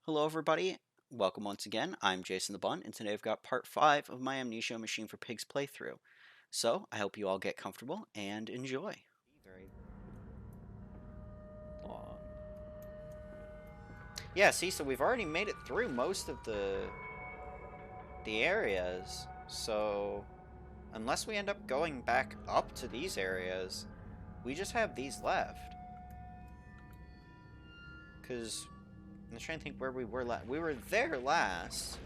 Hello, everybody. Welcome once again. I'm Jasondabun, and today I've got part 5 of my Amnesia Machine for Pigs playthrough. So, I hope you all get comfortable and enjoy. Very long. Yeah, see, so we've already made it through most of the areas, so unless we end up going back up to these areas, we just have these left. Because I'm trying to think where we were last. We were there last,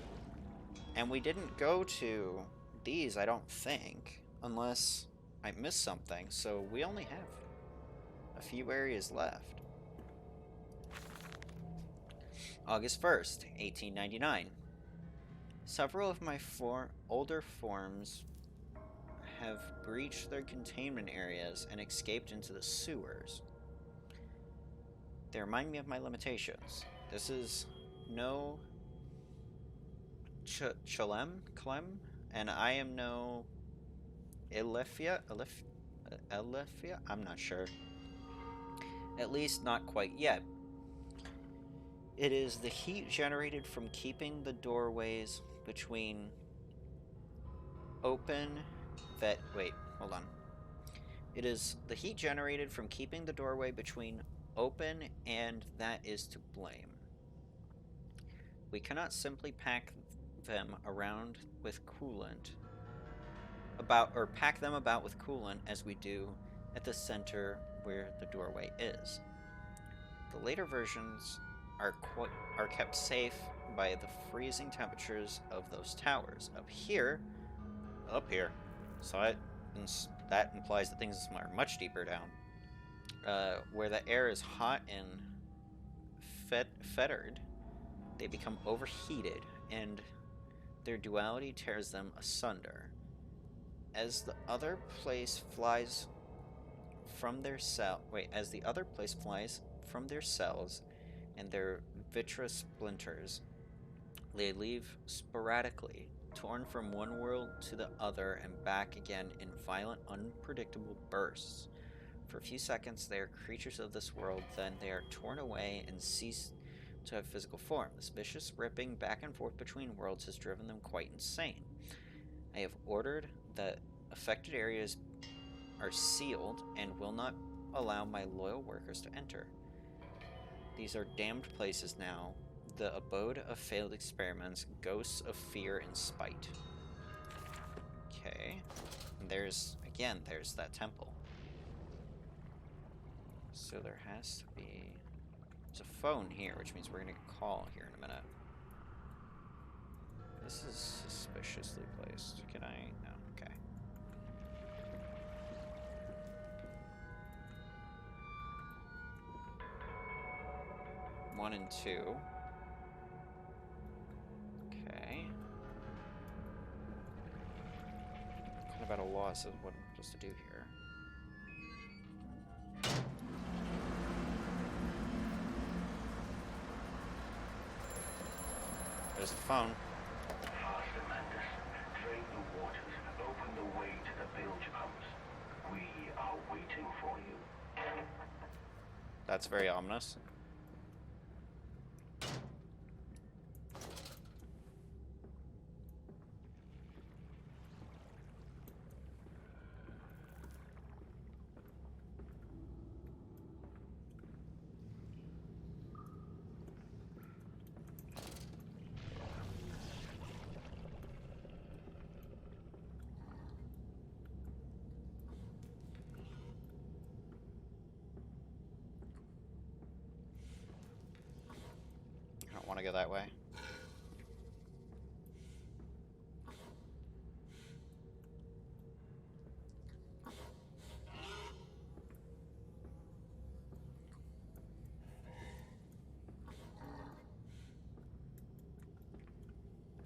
and we didn't go to these, I don't think, unless I missed something. So we only have a few areas left. August 1st, 1899. Several of my older forms have breached their containment areas and escaped into the sewers. They remind me of my limitations. This is no Clem, and I am no Elifia? Elifia? I'm not sure. At least not quite yet. It is the heat generated from keeping the doorways between open wait, hold on. It is the heat generated from keeping the doorway between open, and that is to blame. We cannot simply pack them around with coolant pack them about with coolant as we do at the center where the doorway is. The later versions are kept safe by the freezing temperatures of those towers. Up here, so that implies that things are much deeper down, where the air is hot and fettered. They become overheated, and their duality tears them asunder. As the other place flies from their cells and their vitreous splinters, they leave sporadically, torn from one world to the other and back again in violent, unpredictable bursts. For a few seconds, they are creatures of this world, then they are torn away and cease to have physical form. This vicious ripping back and forth between worlds has driven them quite insane. I have ordered that affected areas are sealed and will not allow my loyal workers to enter. These are damned places now, the abode of failed experiments, ghosts of fear and spite. Okay. And there's that temple. So there has to be... There's a phone here, which means we're going to call here in a minute. This is suspiciously placed. Can I... No, okay. One and two. Okay. Kind of at a loss of what I'm supposed to do here. There's the phone. Faster, Mandus. Drain the waters. Open the way to the bilge pumps. We are waiting for you. That's very ominous. I don't want to go that way.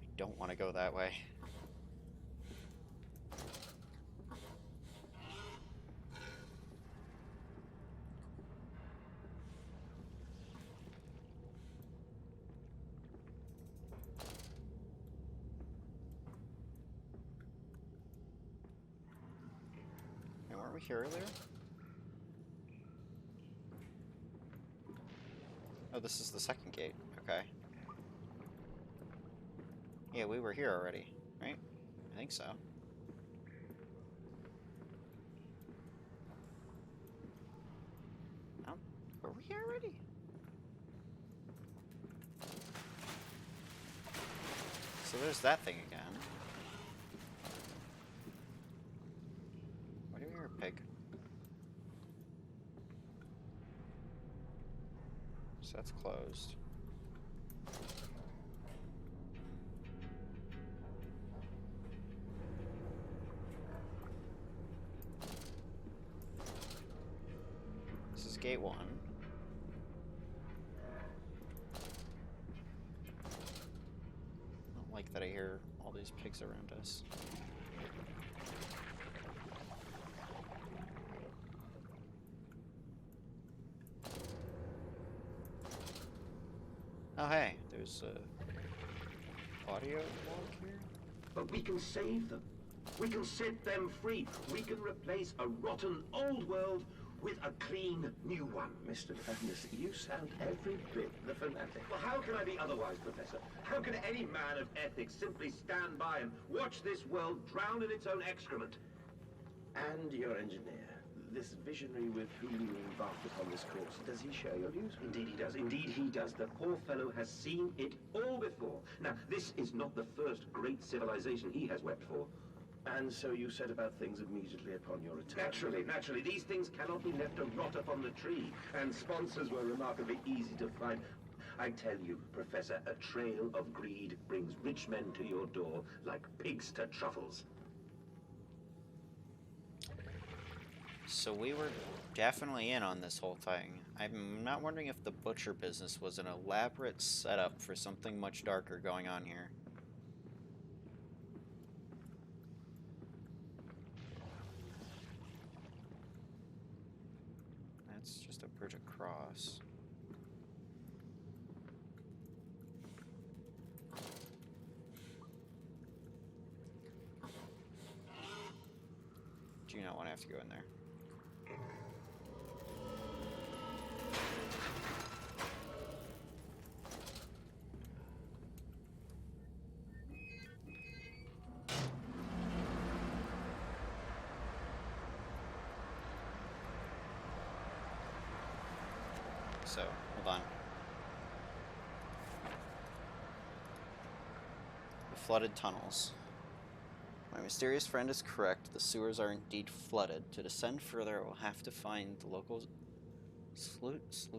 I don't want to go that way. Weren't we here earlier? Oh, this is the second gate. Okay. Yeah, we were here already, right? I think so. Oh, were we here already? So there's that thing again. Why do we hear a pig? So that's closed. This is gate 1. I don't like that I hear all these pigs around us. Oh hey, there's a audio log here. But we can save them. We can set them free. We can replace a rotten old world with a clean new one. Mr. Magnus, you sound every bit the fanatic. Well, how can I be otherwise, Professor? How can any man of ethics simply stand by and watch this world drown in its own excrement? And your engineer, this visionary with whom you embarked upon this course, does he share your views? Indeed he does. Indeed he does. The poor fellow has seen it all before. Now, this is not the first great civilization he has wept for. And so you set about things immediately upon your return? Naturally. These things cannot be left to rot upon the tree. And sponsors were remarkably easy to find. I tell you, Professor, a trail of greed brings rich men to your door like pigs to truffles. So we were definitely in on this whole thing. I'm not wondering if the butcher business was an elaborate setup for something much darker going on here. That's just a bridge across. Do you not want to have to go in there? So, hold on. The flooded tunnels. My mysterious friend is correct. The sewers are indeed flooded. To descend further, I will have to find the local schloss?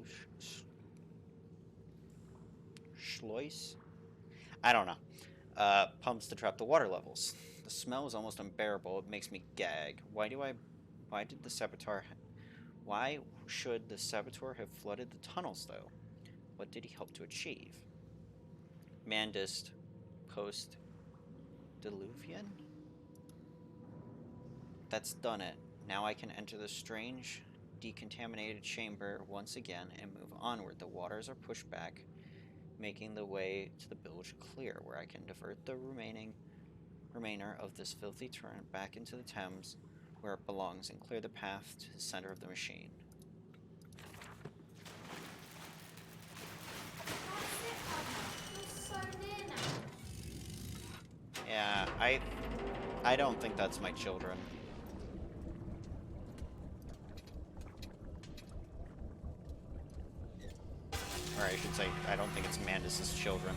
I don't know. Pumps to trap the water levels. The smell is almost unbearable. It makes me gag. Why should the saboteur have flooded the tunnels, though? What did he hope to achieve? Mandist post-diluvian? That's done it. Now I can enter the strange, decontaminated chamber once again and move onward. The waters are pushed back, making the way to the bilge clear, where I can divert the remainder of this filthy torrent back into the Thames, where it belongs, and clear the path to the center of the machine. Yeah, I don't think that's my children. Or I should say, I don't think it's Mandus's children.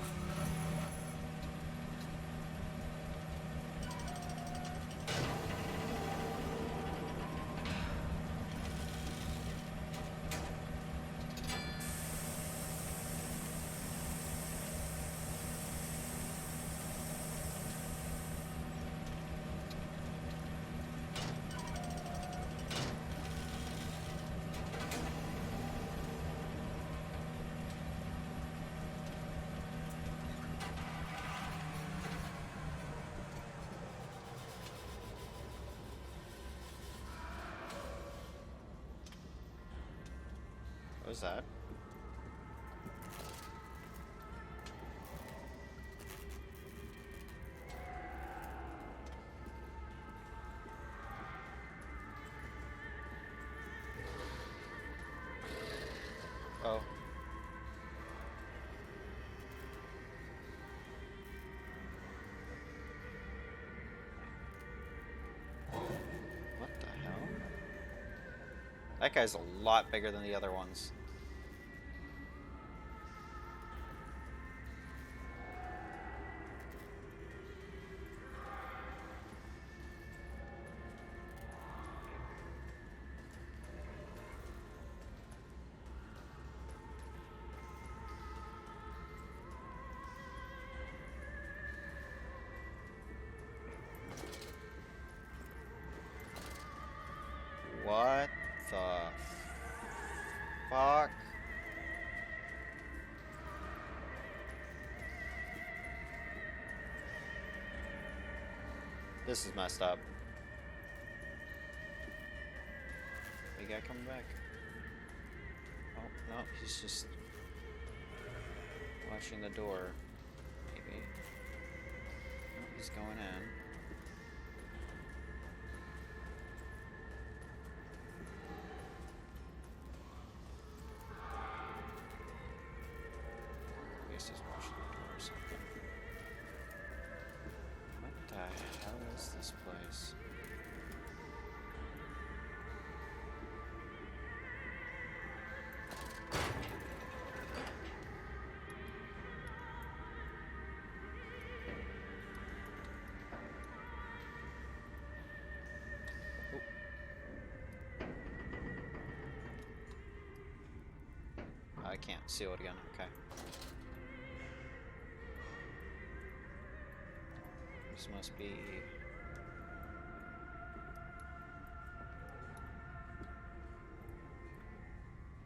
What was that? Oh. That guy's a lot bigger than the other ones. What the fuck? This is messed up. Big guy coming back. Oh, no, he's just watching the door. Maybe. No, he's going in. I guess he's watching the door or something. What the hell is this place? I can't seal it again, okay. This must be...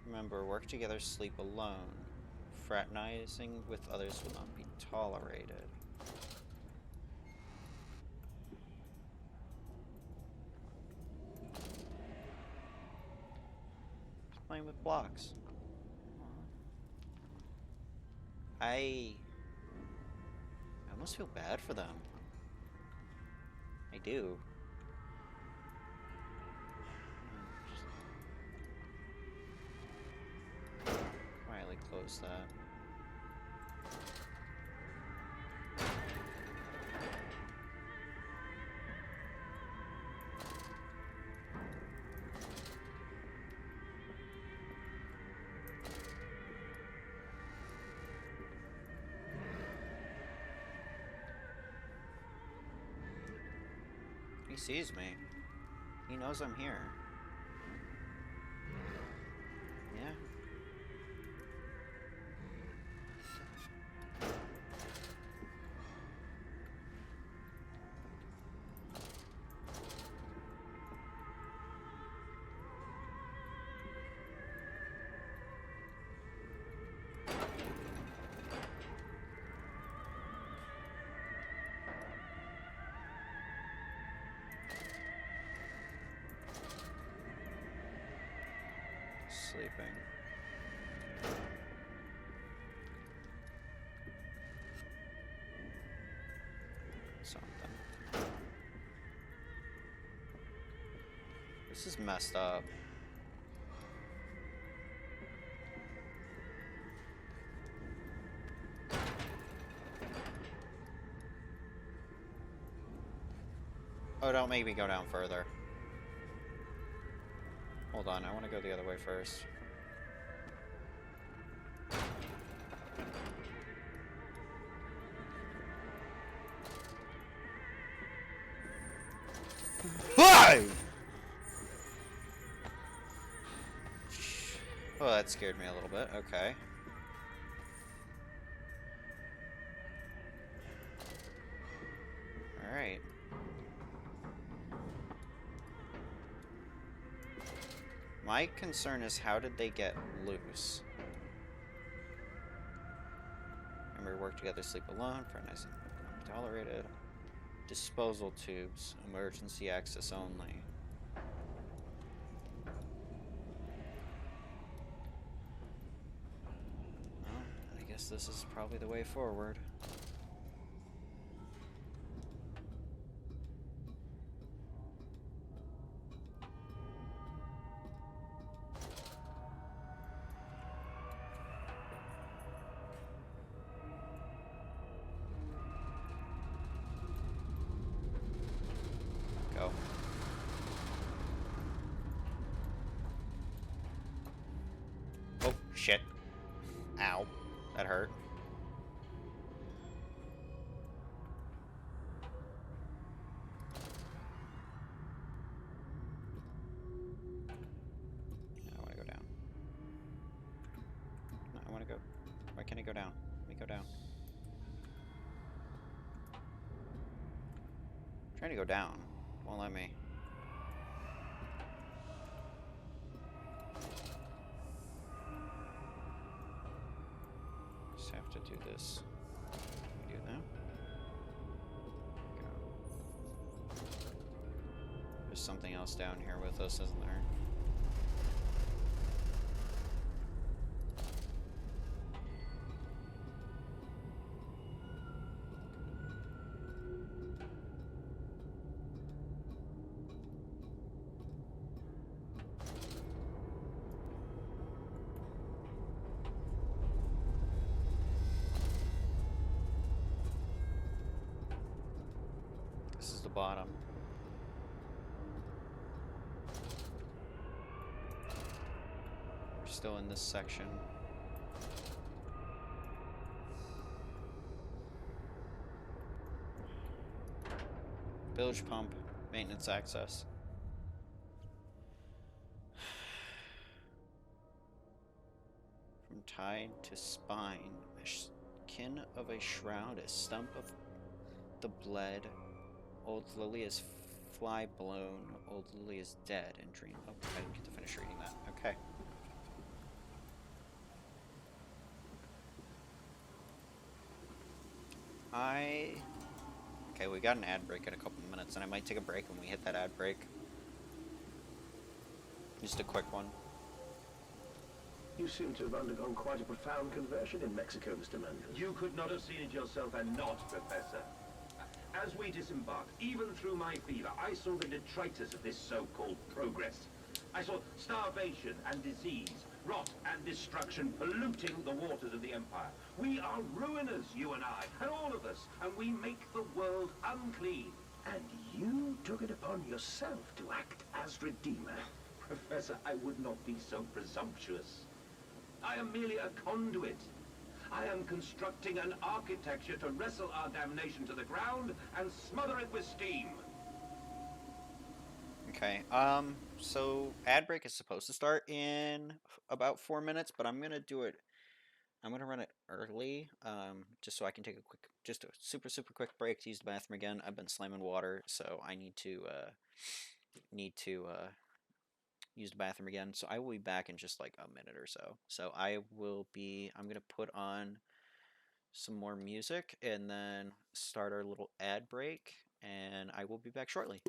Remember, work together, sleep alone. Fraternizing with others will not be tolerated. Playing with blocks. I almost feel bad for them. I do. Just quietly close that. He sees me. He knows I'm here. Yeah. Sleeping. Something. This is messed up. Oh, don't make me go down further. Hold on, I want to go the other way first. Why? Oh, that scared me a little bit. Okay. Alright. My concern is, how did they get loose? Remember, work together, sleep alone, fraternizing, not tolerated. Disposal tubes, emergency access only. Well, I guess this is probably the way forward. Go. shit. Ow. That hurt. I want to go down. No, I want to go. Why can't I go down? Let me go down. I'm trying to go down. Won't let me. Just have to do this. Do that. Go. There's something else down here with us, isn't there? This is the bottom. We're still in this section. Bilge pump, maintenance access. From tide to spine, a skin of a shroud, a stump of the bled. Old Lily is fly blown. Old Lily is dead and dream. Oh, I didn't get to finish reading that. Okay. Okay, we got an ad break in a couple minutes, and I might take a break when we hit that ad break. Just a quick one. You seem to have undergone quite a profound conversion in Mexico, Mr. Manders. You could not have seen it yourself and not, Professor. As we disembarked, even through my fever, I saw the detritus of this so-called progress. I saw starvation and disease, rot and destruction polluting the waters of the Empire. We are ruiners, you and I, and all of us, and we make the world unclean. And you took it upon yourself to act as Redeemer? Professor, I would not be so presumptuous. I am merely a conduit. I am constructing an architecture to wrestle our damnation to the ground and smother it with steam. Okay, so ad break is supposed to start in about 4 minutes, but I'm gonna do it. I'm gonna run it early, just so I can take a quick, just a super quick break to use the bathroom again. I've been slamming water, so I need to use the bathroom again. So I will be back in just like a minute or so. So I'm gonna put on some more music and then start our little ad break, and I will be back shortly.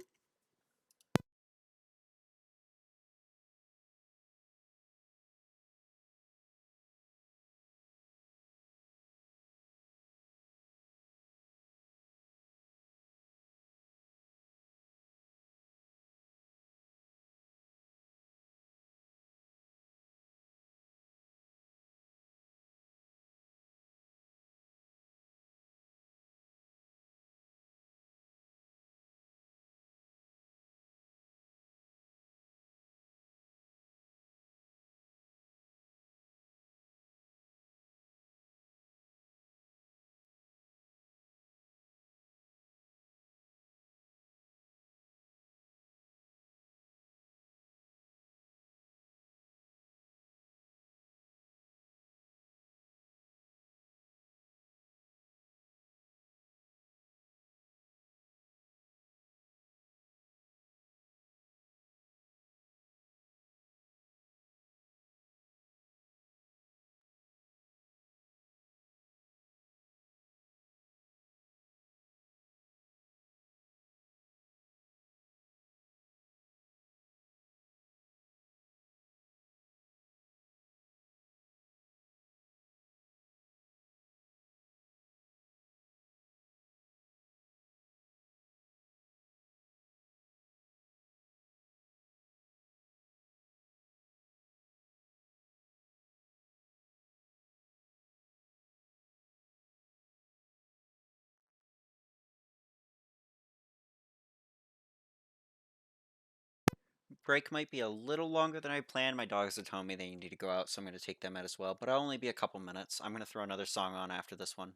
break might be a little longer than I planned. My dogs are telling me they need to go out, so I'm going to take them out as well. But I'll only be a couple minutes. I'm going to throw another song on after this one.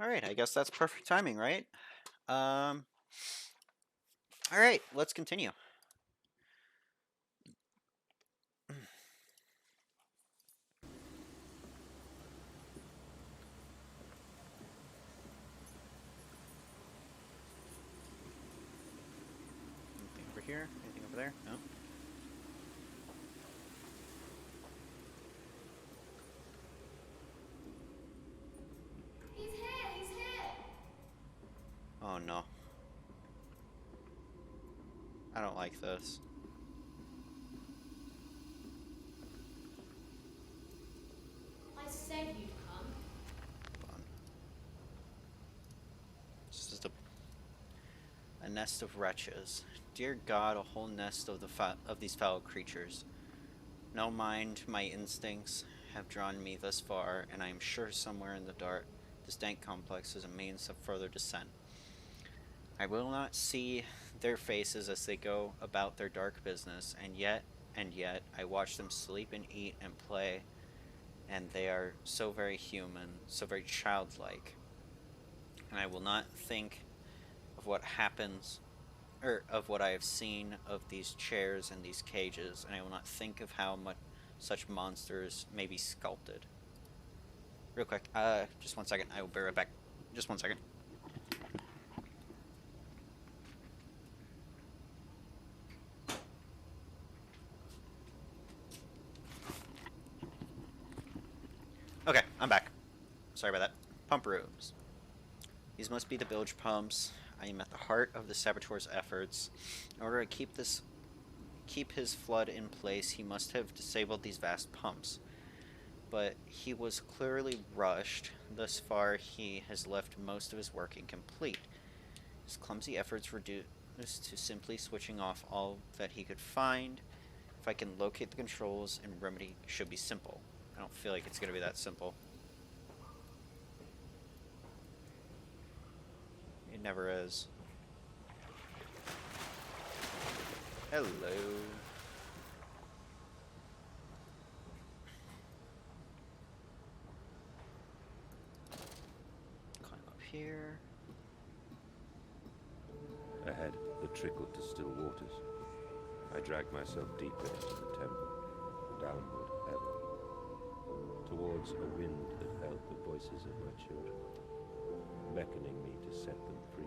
All right, I guess that's perfect timing, right? Um, all right, let's continue. Anything over here? Anything over there? No. He's here! He's here! Oh no. I don't like this. I said you'd come. Hold on. This is a nest of wretches. Dear God, a whole nest of of these foul creatures. No mind, my instincts have drawn me thus far, and I am sure somewhere in the dark, this dank complex is a means of further descent. I will not see their faces as they go about their dark business, and yet, I watch them sleep and eat and play, and they are so very human, so very childlike. And I will not think of what happens, or of what I have seen of these chairs and these cages, and I will not think of how much such monsters may be sculpted. Real quick, just 1 second. I will be right back. Just 1 second. Okay, I'm back. Sorry about that. Pump rooms. These must be the bilge pumps. I am at the heart of the saboteur's efforts. In order to keep his flood in place, he must have disabled these vast pumps. but he was clearly rushed. Thus far, he has left most of his work incomplete. His clumsy efforts reduced to simply switching off all that he could find. If I can locate the controls and remedy should be simple. I don't feel like it's going to be that simple. It never is. Hello. Climb up here. Ahead, the trickle to still waters. I dragged myself deeper into the temple, downward ever, towards a wind that held the voices of my children, beckoning me to set them free.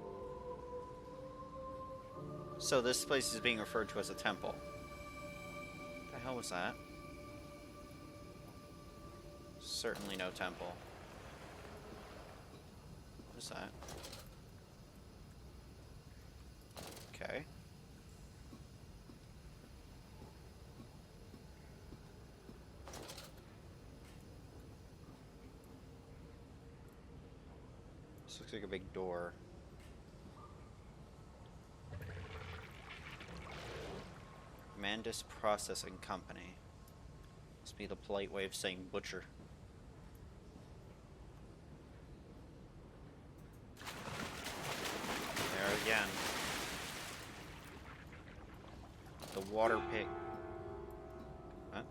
So this place is being referred to as a temple. What the hell was that? Certainly no temple. What is that? Okay. This looks like a big door. Mandis Processing Company. Must be the polite way of saying butcher. There again. The water pig. Huh?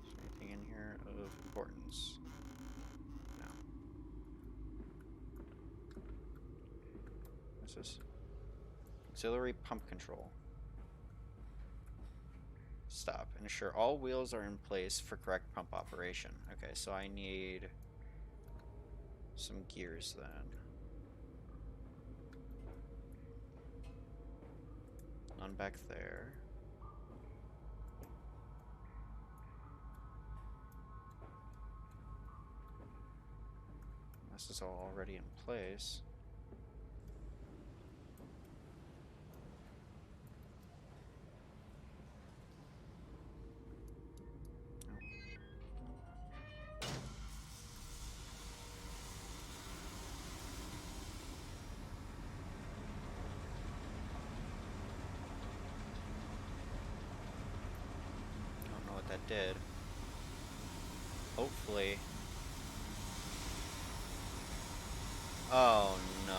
Is there anything in here of importance? No. What's this? Auxiliary pump control. Stop. Ensure all wheels are in place for correct pump operation. Okay, so I need some gears then. None back there. This is all already in place. That did. Hopefully. Oh no.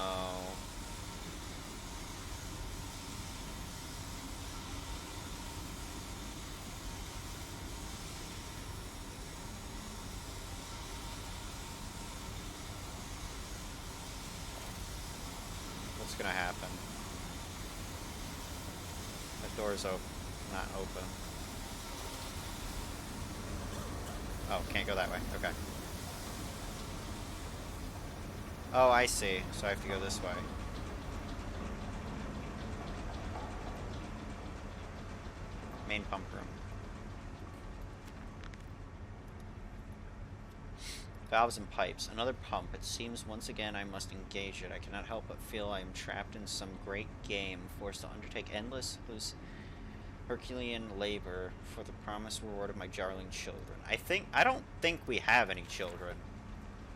What's gonna happen? That door's open. Not open. Oh, can't go that way. Okay. Oh, I see. So I have to go this way. Main pump room. Valves and pipes. Another pump. It seems once again I must engage it. I cannot help but feel I am trapped in some great game, forced to undertake endless Herculean labor for the promised reward of my darling children. I don't think we have any children.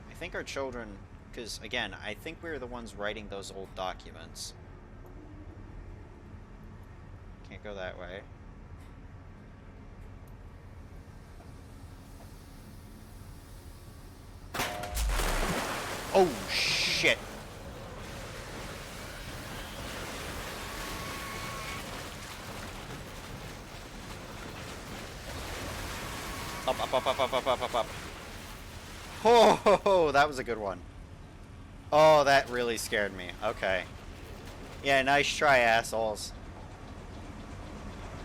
I think our children, because again, I think we're the ones writing those old documents. Can't go that way. Oh shit. Up. Oh, that was a good one. Oh, that really scared me. Okay. Yeah, nice try, assholes.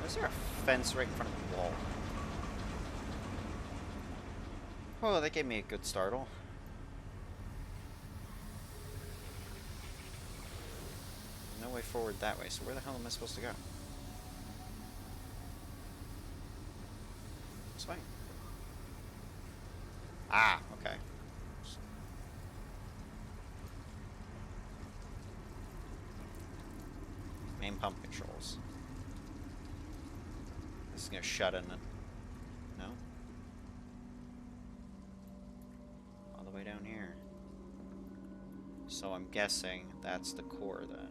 Is there a fence right in front of the wall? Oh, that gave me a good startle. No way forward that way, so where the hell am I supposed to go? This way. Ah, okay. Main pump controls. This is gonna shut in. No? All the way down here. So I'm guessing that's the core then.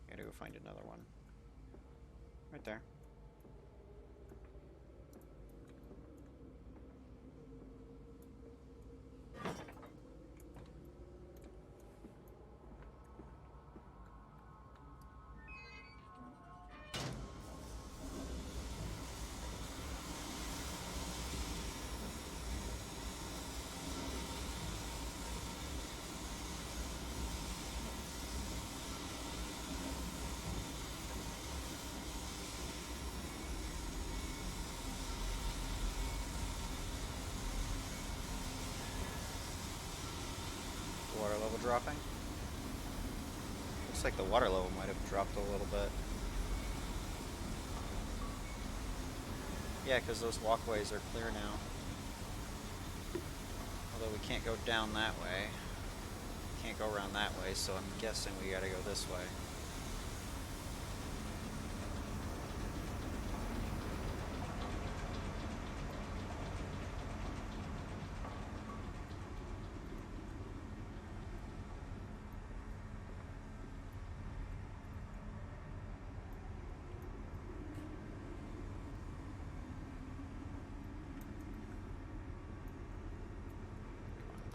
Gotta go find another one. Right there. Water level dropping. Looks like the water level might have dropped a little bit. Yeah, because those walkways are clear now. Although we can't go down that way. Can't go around that way, so I'm guessing we gotta go this way.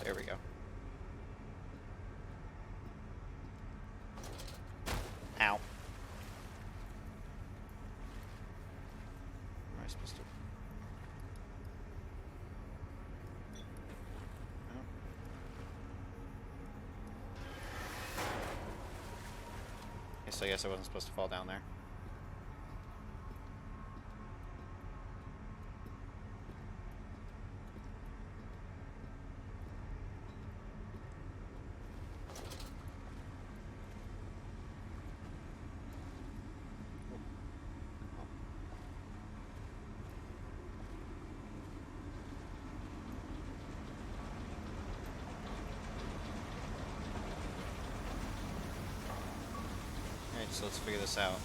There we go. Ow. Am I supposed to? No. So I guess I wasn't supposed to fall down there. Alright, so let's figure this out.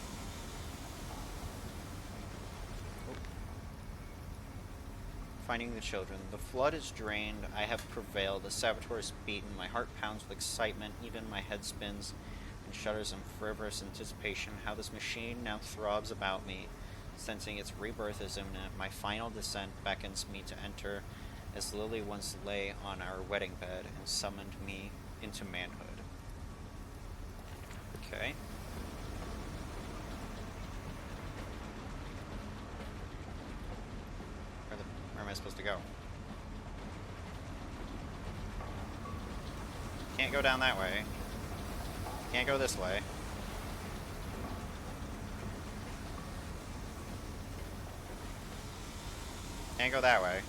Oh. Finding the children. The flood is drained. I have prevailed. The saboteur is beaten. My heart pounds with excitement. Even my head spins and shudders in fervorous anticipation. How this machine now throbs about me. Sensing its rebirth is imminent, my final descent beckons me to enter as Lily once lay on our wedding bed and summoned me into manhood. Okay. Where am I supposed to go? Can't go down that way. Can't go this way. Can't go that way.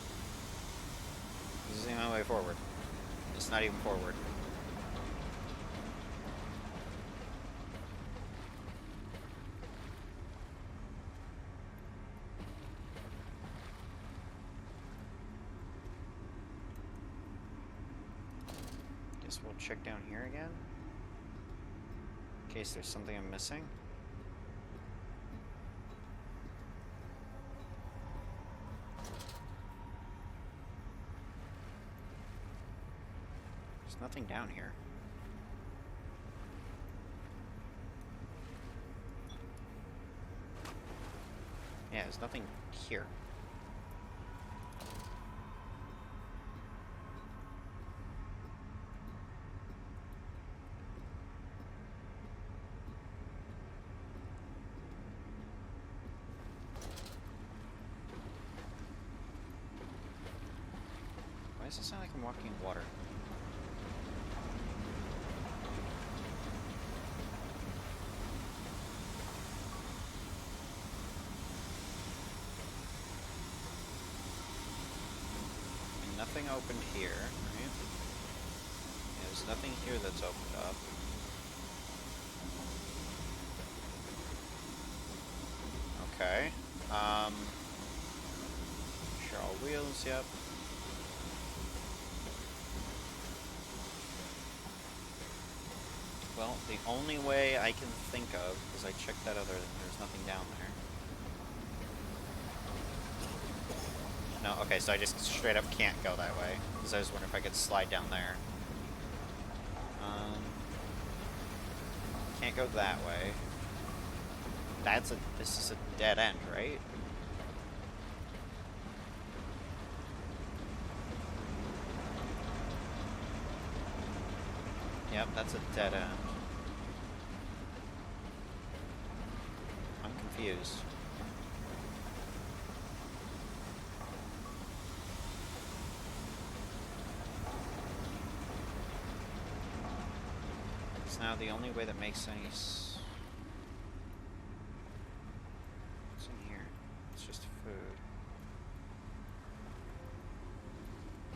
This isn't even the way forward. It's not even forward. Guess we'll check down here again. In case there's something I'm missing. There's nothing down here. Yeah, there's nothing here. Why does it sound like I'm walking in water? Nothing opened here, right? There's There's nothing here that's opened up. Okay. Sure, all wheels, yep. Well, the only way I can think of is I checked that other, there's nothing down there. No, okay, so I just straight up can't go that way, because I was wondering if I could slide down there. Can't go that way. This is a dead end, right? Yep, that's a dead end. I'm confused. It's now the only way that makes any What's in here? It's just food.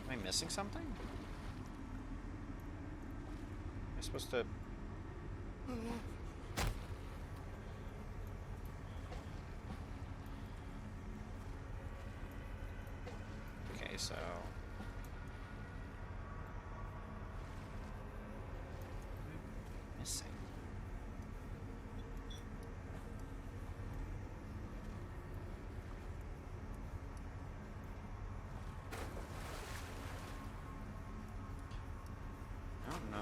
Am I missing something? Am I supposed to... Okay, so... Missing. I don't know.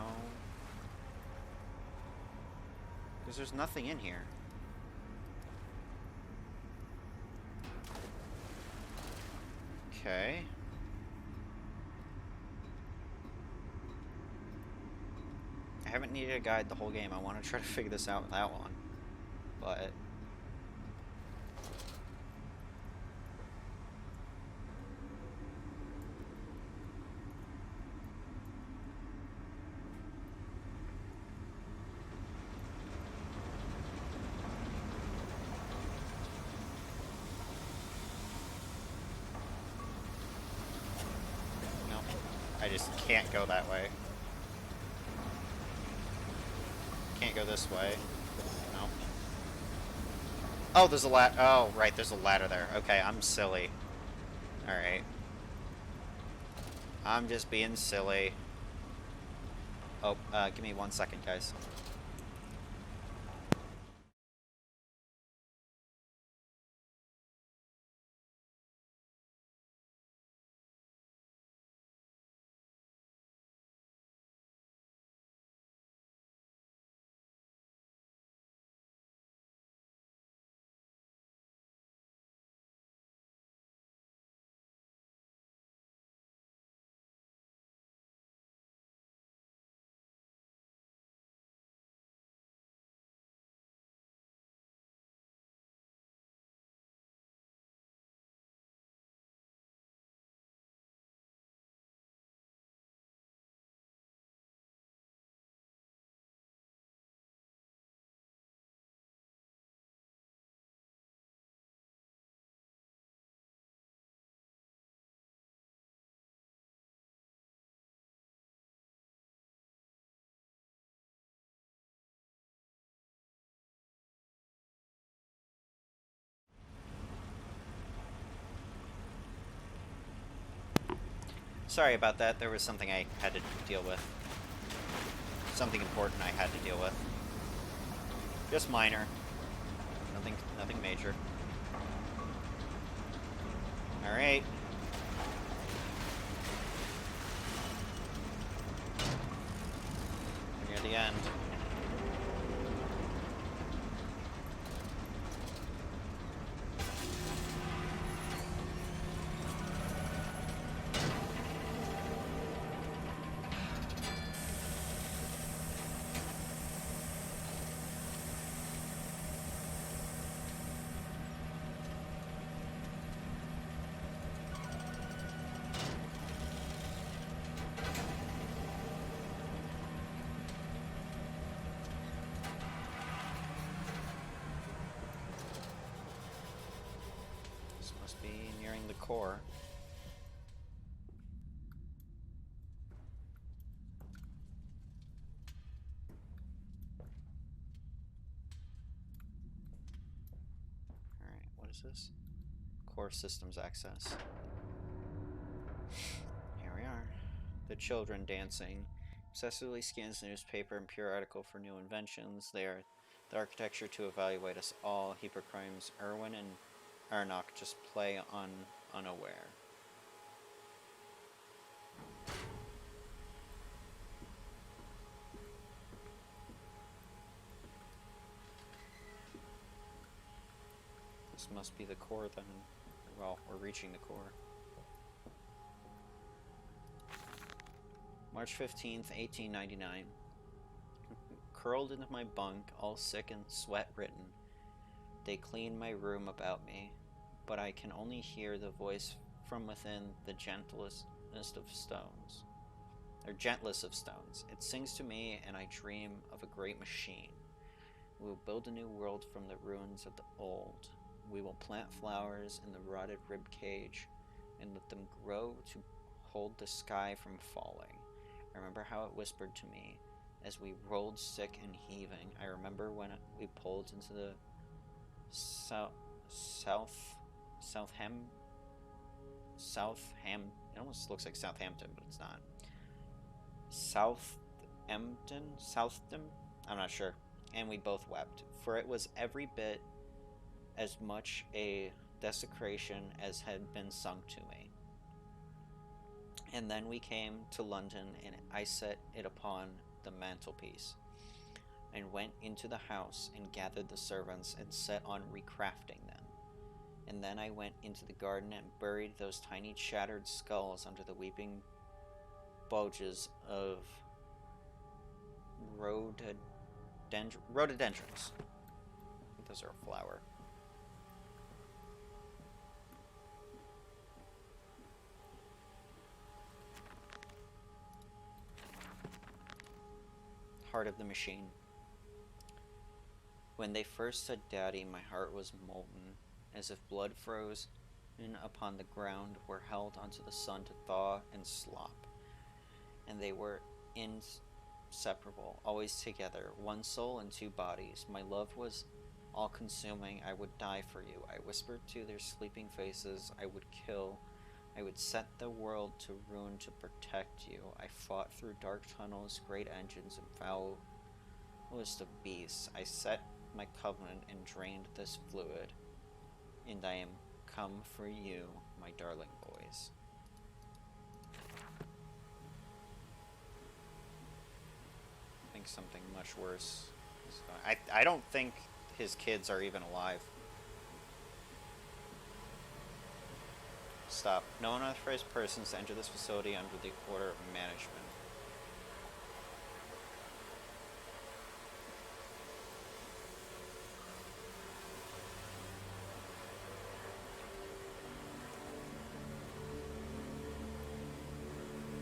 Because there's nothing in here. Okay. I haven't needed a guide the whole game. I want to try to figure this out without one. But... no. I just can't go that way. Can't go this way. No. Oh, there's a ladder. Oh, right, there's a ladder there. Okay, I'm silly. Alright. I'm just being silly. Oh, give me 1 second, guys. Sorry about that. There was something I had to deal with. Something important I had to deal with. Just minor. Nothing major. Alright. We're near the end. This must be nearing the core. is this? Core systems access. Here we are. The children dancing. Obsessively scans the newspaper and periodical for new inventions. They are the architecture to evaluate us all. Heap of crimes. Irwin and Arnok just play on unaware. This must be the core then. Well, we're reaching the core. March 15th, 1899. Curled into my bunk, all sick and sweat-ridden. They clean my room about me, but I can only hear the voice from within the gentlest of stones. Or gentlest of stones. It sings to me, and I dream of a great machine. We will build a new world from the ruins of the old. We will plant flowers in the rotted rib cage and let them grow to hold the sky from falling. I remember how it whispered to me as we rolled sick and heaving. I remember when we pulled into the it almost looks like Southampton, but it's not. Southampton? I'm not sure. And we both wept, for it was every bit as much a desecration as had been sung to me. And then we came to London, and I set it upon the mantelpiece, and went into the house, and gathered the servants, and set on recrafting them. And then I went into the garden, and buried those tiny shattered skulls under the weeping bulges of rhododendrons. I think those are a flower. Heart of the machine. When they first said Daddy, my heart was molten, as if blood froze upon the ground were held onto the sun to thaw and slop. And they were inseparable, always together, one soul and two bodies. My love was all-consuming. I would die for you. I whispered to their sleeping faces. I would kill. I would set the world to ruin to protect you. I fought through dark tunnels, great engines, and foulest of beasts. I set my covenant and drained this fluid. And I am come for you, my darling boys. I think something much worse is going. I don't think his kids are even alive. Stop. No unauthorized persons enter this facility under the order of management.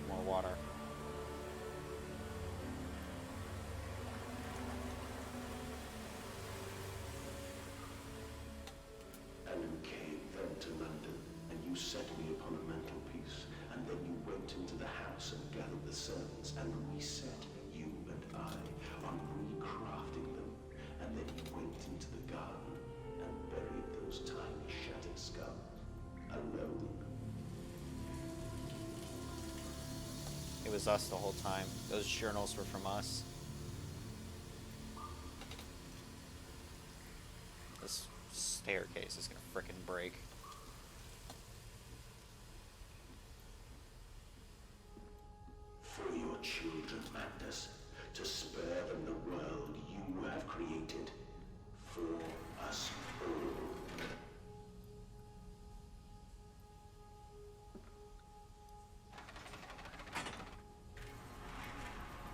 More water. And you came then to London, and you set me upon a mantelpiece, and then you went into the house and gathered the servants, and reset you and I on recrafting them, and then you went into the garden and buried those tiny shattered skulls, alone. It was us the whole time. Those journals were from us. This staircase is gonna frickin' break. For your children, Magnus, to spare them the world you have created. For us all.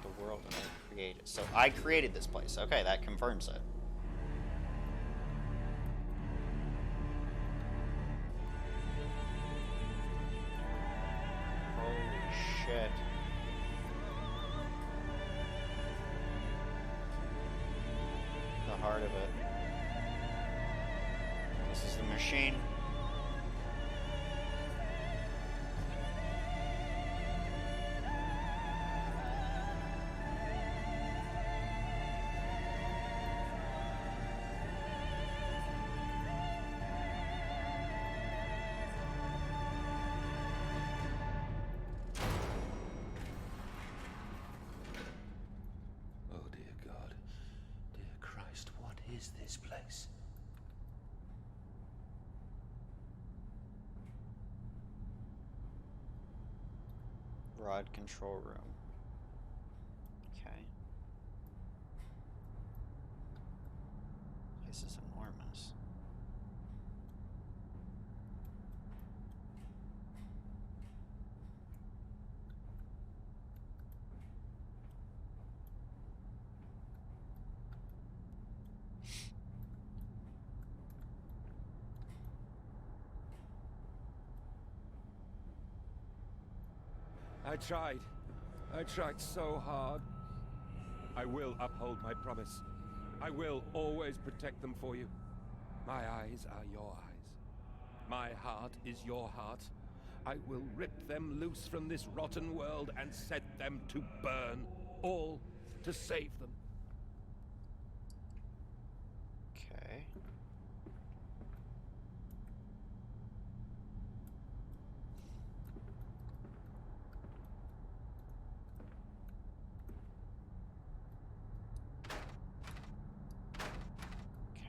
The world that I created. So I created this place. Okay, that confirms it. Holy shit. The heart of it. This is the machine. Rod control room. Okay. This is enormous. I tried so hard. I will uphold my promise. I will always protect them for you. My eyes are your eyes. My heart is your heart. I will rip them loose from this rotten world and set them to burn, all to save them. Okay.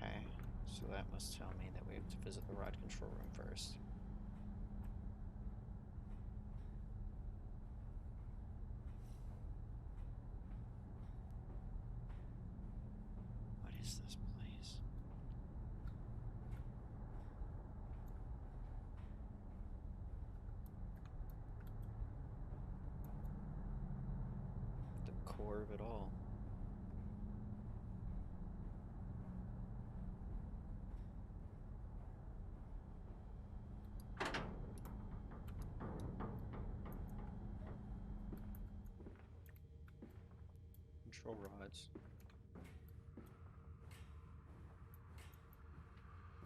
Okay, so that must tell me that we have to visit the rod control room first. What is this place? The core of it all. Control rods.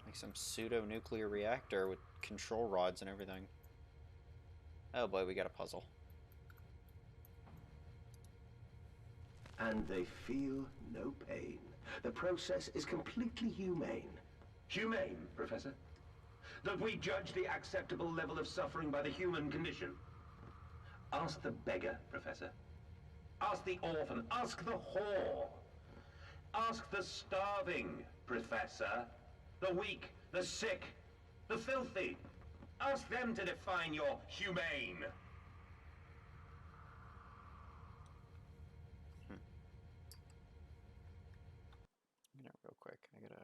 Like some pseudo-nuclear reactor with control rods and everything. Oh boy, we got a puzzle. And they feel no pain. The process is completely humane. Humane, Professor? That we judge the acceptable level of suffering by the human condition. Ask the beggar, Professor. Ask the orphan. Ask the whore. Ask the starving, Professor. The weak, the sick, the filthy. Ask them to define your humane. Real quick. I gotta.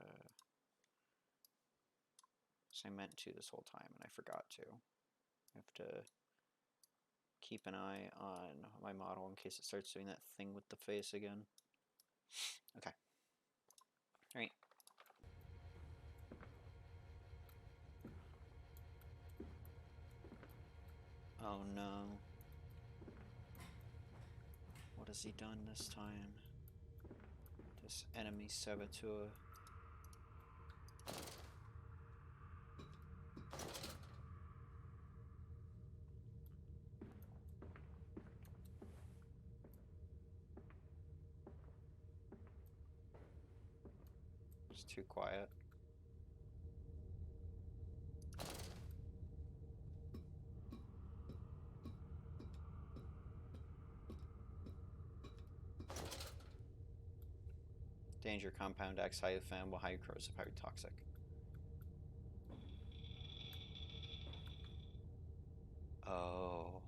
So I meant to this whole time and I forgot to. I have to keep an eye on my model in case it starts doing that thing with the face again. Okay. Alright. Oh no. What has he done this time? This enemy saboteur. It's too quiet. Danger compound acts highly flammable, highly corrosive, highly toxic. Oh.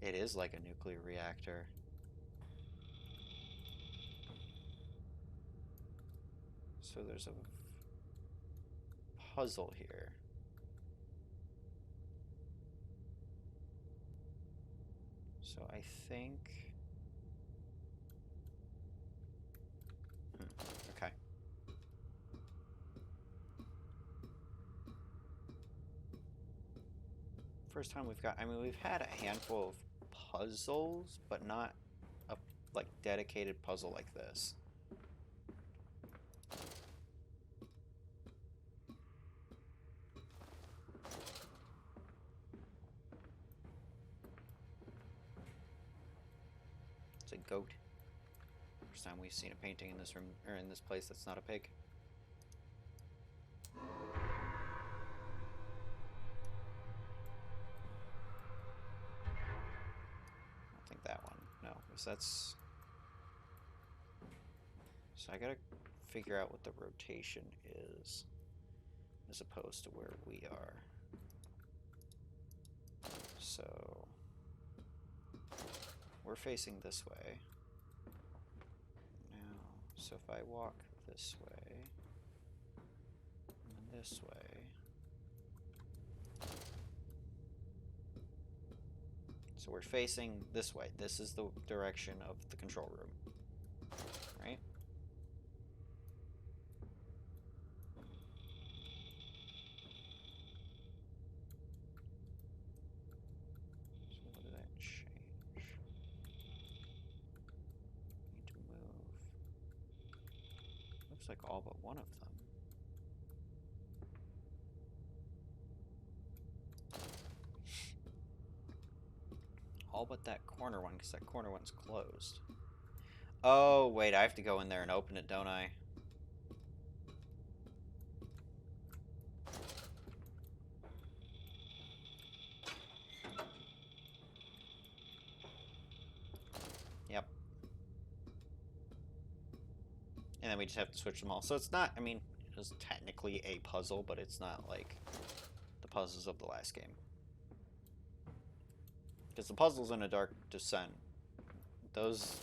It is like a nuclear reactor. So there's a puzzle here. So I think... Okay. First time we've got... I mean, we've had a handful of puzzles, but not a, like, dedicated puzzle like this. It's a goat. First time we've seen a painting in this room, or in this place that's not a pig. I don't think that one. No, because that's... So I gotta figure out what the rotation is, as opposed to where we are. so we're facing this way now. So if I walk this way and this way, so we're facing this way. This is the direction of the control room, right? So what did that change? Need to move. Looks like all but one of them. All but that corner one, because that corner one's closed. Oh, wait, I have to go in there and open it, don't I? Yep. And then we just have to switch them all. So it's not, I mean, it's technically a puzzle, but it's not like the puzzles of the last game. Because the puzzles in A Dark Descent, those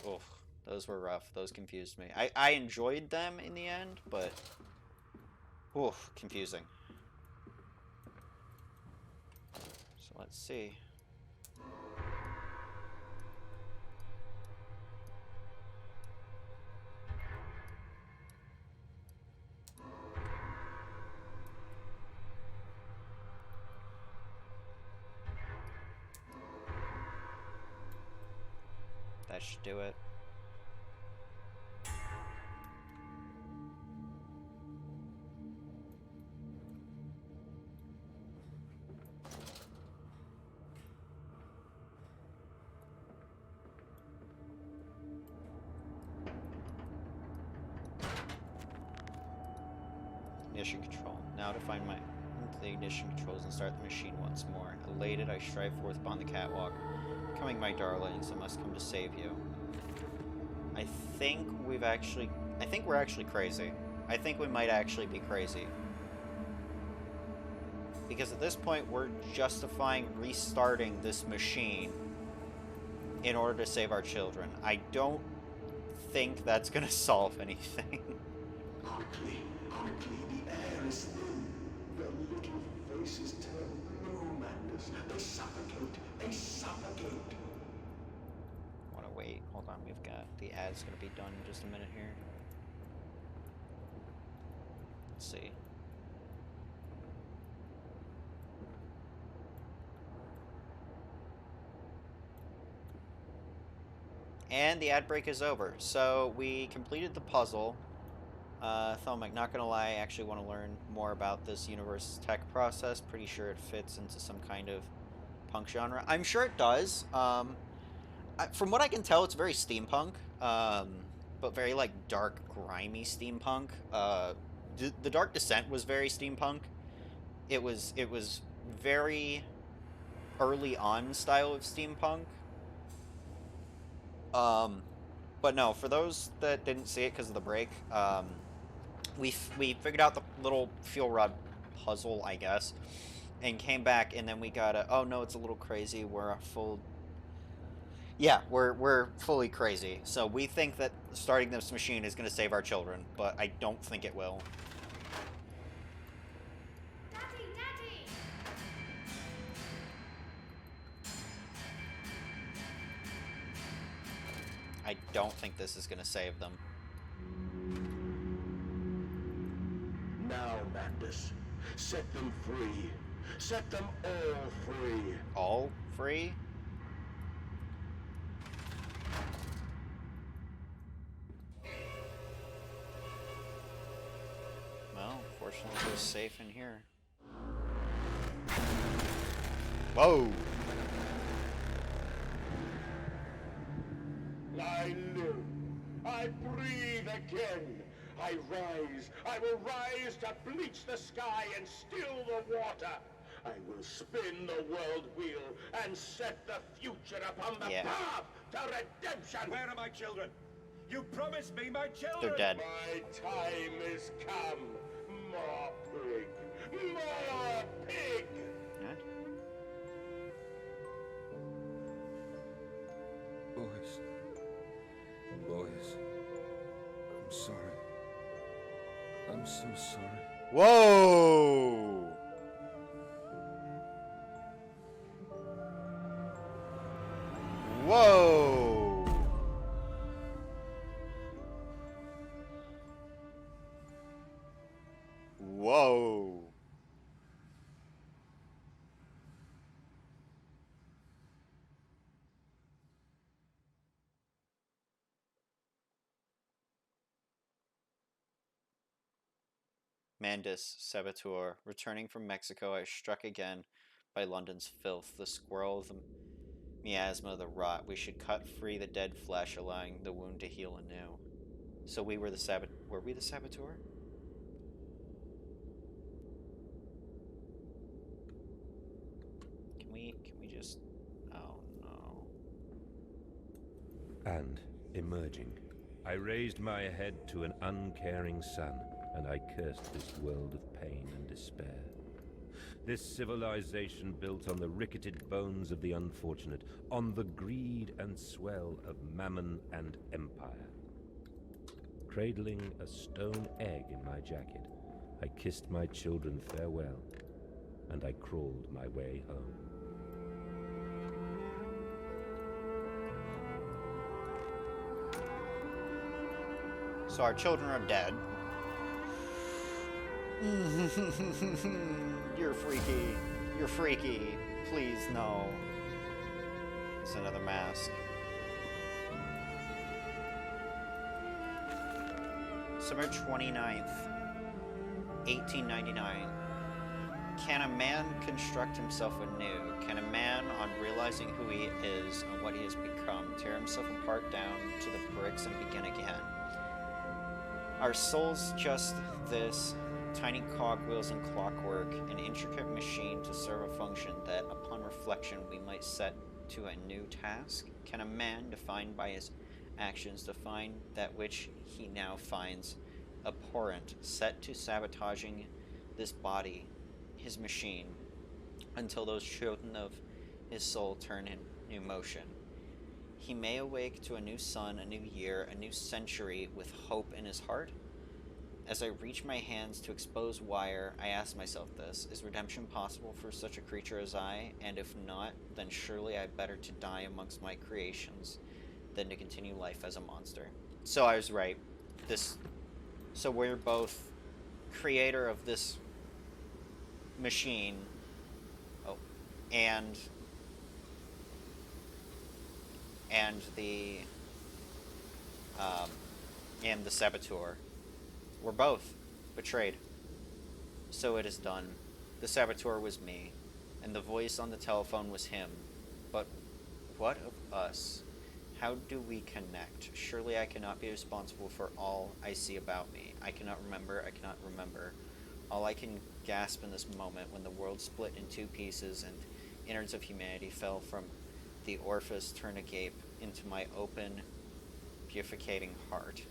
were rough. Those confused me. I enjoyed them in the end, but confusing. So let's see. That should do it. Ignition control. Now to find the ignition controls and start the machine once more. Elated, I strive forth upon the catwalk. Coming, my darlings, I must come to save you. I think we're actually crazy. I think we might actually be crazy. Because at this point, we're justifying restarting this machine in order to save our children. I don't think that's going to solve anything. Quickly, the air is thin. Their little faces turn blue, Mandus. They suffocate. I want to wait. Hold on, we've got the ad's going to be done in just a minute here. Let's see. And the ad break is over. So we completed the puzzle. Thelmic, not gonna lie, I actually want to learn more about this universe's tech process. Pretty sure it fits into some kind of punk genre. I'm sure it does. From what I can tell, it's very steampunk, but very like dark, grimy steampunk. The Dark Descent was very steampunk. It was very early on style of steampunk. But no, for those that didn't see it because of the break, we figured out the little fuel rod puzzle, I guess, and came back, and then we got a, oh no, it's a little crazy. We're fully crazy. So we think that starting this machine is going to save our children, but I don't think it will. Daddy! I don't think this is going to save them. Now, Mandus, set them free. Set them all free. All free? Well, fortunately it was safe in here. Whoa! I live. I breathe again. I rise. I will rise to bleach the sky and still the water. I will spin the world wheel and set the future upon the path to redemption. Where are my children? You promised me my children! They're dead. My time is come. More pig. More pig. Huh? so sorry. Whoa! Whoa! Whoa! Mandus, saboteur, returning from Mexico, I was struck again by London's filth, the squirrel, the miasma, the rot. We should cut free the dead flesh, allowing the wound to heal anew. So we were the were we the saboteur? Can we just oh no. And, emerging, I raised my head to an uncaring sun, and I cursed this world of pain and despair. This civilization built on the ricketed bones of the unfortunate, on the greed and swell of mammon and empire. Cradling a stone egg in my jacket, I kissed my children farewell, and I crawled my way home. So our children are dead. You're freaky. You're freaky. Please, no. It's another mask. Summer 29th, 1899. Can a man construct himself anew? Can a man, on realizing who he is and what he has become, tear himself apart down to the bricks and begin again? Are souls just this? Tiny cogwheels and clockwork, an intricate machine to serve a function that, upon reflection, we might set to a new task? Can a man, defined by his actions, define that which he now finds abhorrent, set to sabotaging this body, his machine, until those children of his soul turn in new motion? He may awake to a new sun, a new year, a new century with hope in his heart? As I reach my hands to expose wire, I ask myself this: is redemption possible for such a creature as I? And if not, then surely I better to die amongst my creations than to continue life as a monster. So I was right. So we're both creator of this machine. Oh, and the and the saboteur. We're both betrayed. So it is done. The saboteur was me, and the voice on the telephone was him. But what of us? How do we connect? Surely I cannot be responsible for all I see about me. I cannot remember. All I can gasp in this moment, when the world split in two pieces and innards of humanity fell from the orifice, turned agape into my open, bifurcating heart.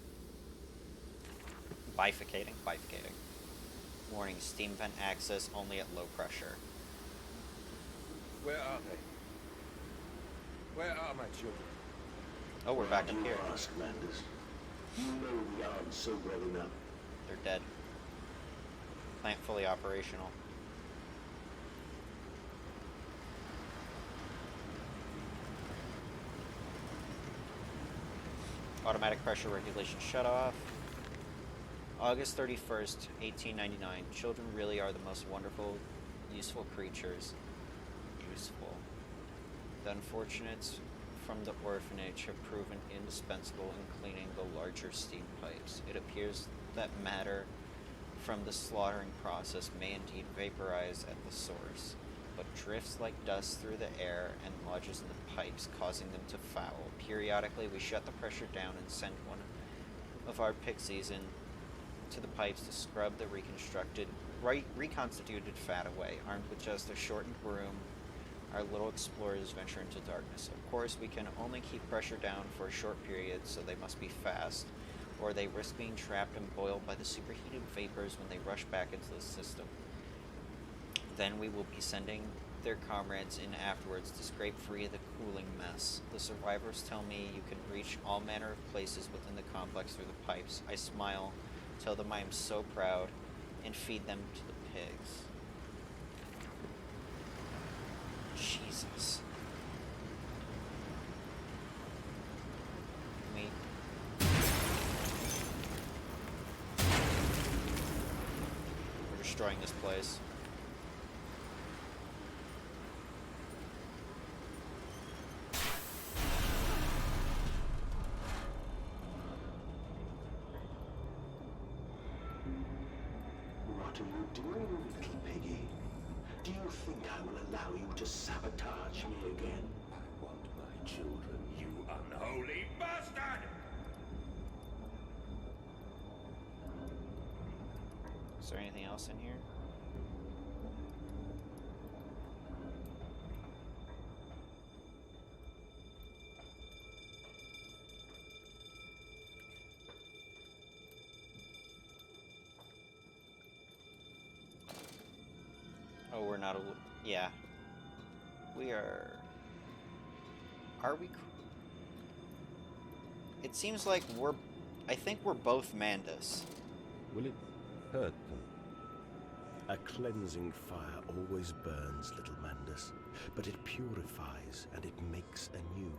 Bifurcating. Warning, steam vent access only at low pressure. Where are they? Where are my children? Oh, we're back up here. Ask, Mandus. You know the answer well enough. They're dead. Plant fully operational. Automatic pressure regulation shut off. August 31st, 1899. Children really are the most wonderful, useful creatures. Useful. The unfortunates from the orphanage have proven indispensable in cleaning the larger steam pipes. It appears that matter from the slaughtering process may indeed vaporize at the source, but drifts like dust through the air and lodges in the pipes, causing them to foul. Periodically, we shut the pressure down and send one of our pixies in to the pipes to scrub the reconstituted fat away. Armed with just a shortened broom, our little explorers venture into darkness. Of course, we can only keep pressure down for a short period, so they must be fast, or they risk being trapped and boiled by the superheated vapors when they rush back into the system. Then we will be sending their comrades in afterwards to scrape free of the cooling mess. The survivors tell me you can reach all manner of places within the complex through the pipes. I smile tell them I am so proud, and feed them to the pigs. Jesus. Me. We're destroying this place. What are you doing, little piggy? Do you think I will allow you to sabotage me again? I want my children, you unholy bastard! Is there anything else in here? Oh, we're not a... Yeah. We are... Are we... It seems like we're... I think we're both Mandus. Will it hurt them? A cleansing fire always burns, little Mandus, but it purifies and it makes anew.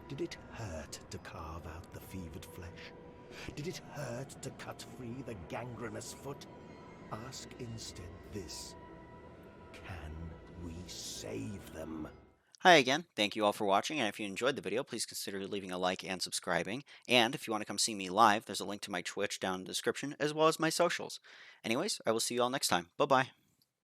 Did it hurt to carve out the fevered flesh? Did it hurt to cut free the gangrenous foot? Ask instead this: can we save them? Hi again, thank you all for watching, and if you enjoyed the video, please consider leaving a like and subscribing. And if you want to come see me live, there's a link to my Twitch down in the description, as well as my socials. Anyways, I will see you all next time. Bye-bye.